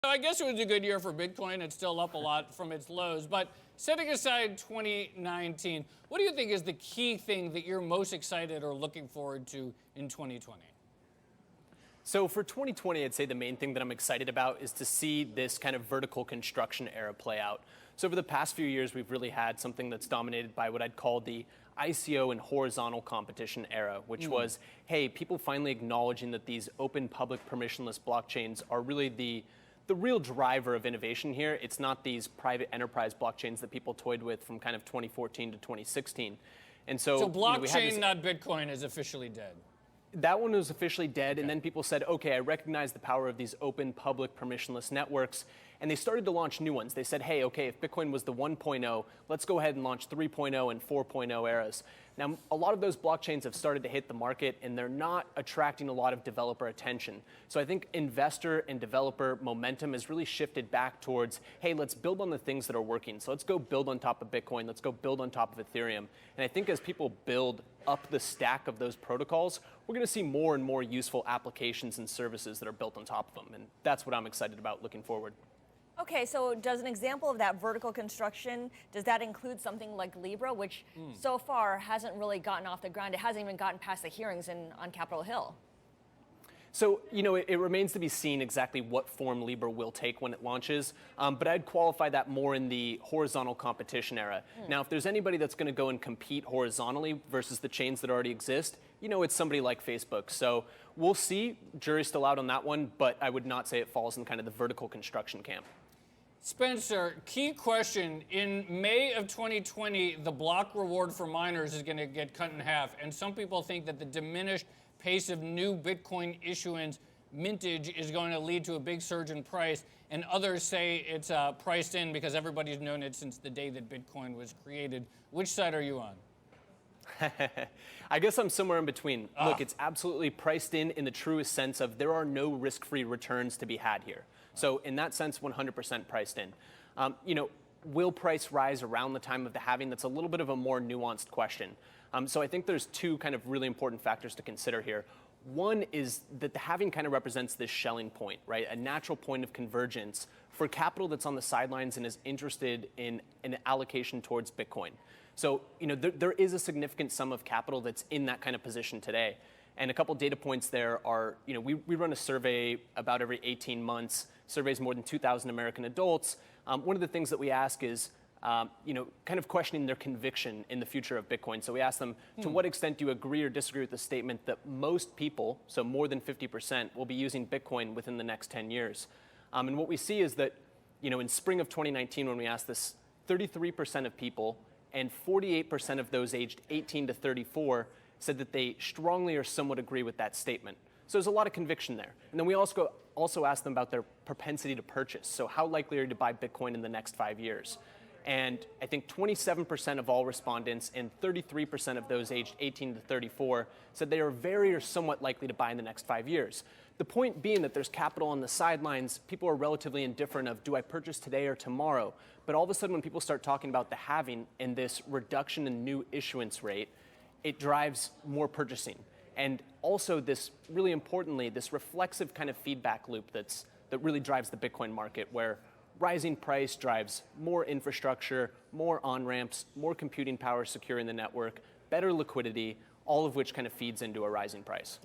I guess it was a good year for Bitcoin. It's still up a lot from its lows. But setting aside 2019, what do you think is the key thing that you're most excited or looking forward to in 2020? So for 2020, I'd say the main thing that I'm excited about is to see this kind of vertical construction era play out. So over the past few years, we've really had something that's dominated by what I'd call the ICO and horizontal competition era, which was, hey, people finally acknowledging that these open, public, permissionless blockchains are really the real driver of innovation here. It's not these private enterprise blockchains that people toyed with from kind of 2014 to 2016. And so blockchain, not Bitcoin, is officially dead. That one was officially dead, and then people said, okay, I recognize the power of these open, public, permissionless networks, and they started to launch new ones. They said, hey, okay, if Bitcoin was the 1.0, let's go ahead and launch 3.0 and 4.0 eras. Now, a lot of those blockchains have started to hit the market, and they're not attracting a lot of developer attention. So I think investor and developer momentum has really shifted back towards, hey, let's build on the things that are working. So let's go build on top of Bitcoin. Let's go build on top of Ethereum. And I think as people build up the stack of those protocols, we're going to see more and more useful applications and services that are built on top of them. And that's what I'm excited about looking forward. Okay, so does an example of that vertical construction, does that include something like Libra, which so far hasn't really gotten off the ground? It hasn't even gotten past the hearings on Capitol Hill. So, it remains to be seen exactly what form Libra will take when it launches, but I'd qualify that more in the horizontal competition era. Now, if there's anybody that's going to go and compete horizontally versus the chains that already exist, it's somebody like Facebook. So we'll see. Jury's still out on that one, but I would not say it falls in kind of the vertical construction camp. Spencer, key question. In May of 2020, the block reward for miners is going to get cut in half. And some people think that the diminished pace of new Bitcoin issuance mintage is going to lead to a big surge in price. And others say it's priced in because everybody's known it since the day that Bitcoin was created. Which side are you on? I guess I'm somewhere in between. Look, it's absolutely priced in the truest sense of there are no risk-free returns to be had here. So in that sense, 100% priced in. Will price rise around the time of the halving? That's a little bit of a more nuanced question. So I think there's two kind of really important factors to consider here. One is that the halving kind of represents this Schelling point, right? A natural point of convergence for capital that's on the sidelines and is interested in an allocation towards Bitcoin. So, there is a significant sum of capital that's in that kind of position today. And a couple data points there are, we run a survey about every 18 months, surveys more than 2,000 American adults. One of the things that we ask is, kind of questioning their conviction in the future of Bitcoin. So we ask them, to what extent do you agree or disagree with the statement that most people, so more than 50%, will be using Bitcoin within the next 10 years? And what we see is that, in spring of 2019, when we asked this, 33% of people and 48% of those aged 18 to 34 said that they strongly or somewhat agree with that statement. So there's a lot of conviction there. And then we also asked them about their propensity to purchase. So how likely are you to buy Bitcoin in the next 5 years? And I think 27% of all respondents and 33% of those aged 18 to 34 said they are very or somewhat likely to buy in the next 5 years. The point being that there's capital on the sidelines, people are relatively indifferent of, do I purchase today or tomorrow? But all of a sudden when people start talking about the halving and this reduction in new issuance rate, it drives more purchasing. And also this, really importantly, this reflexive kind of feedback loop that really drives the Bitcoin market, where rising price drives more infrastructure, more on-ramps, more computing power securing the network, better liquidity, all of which kind of feeds into a rising price.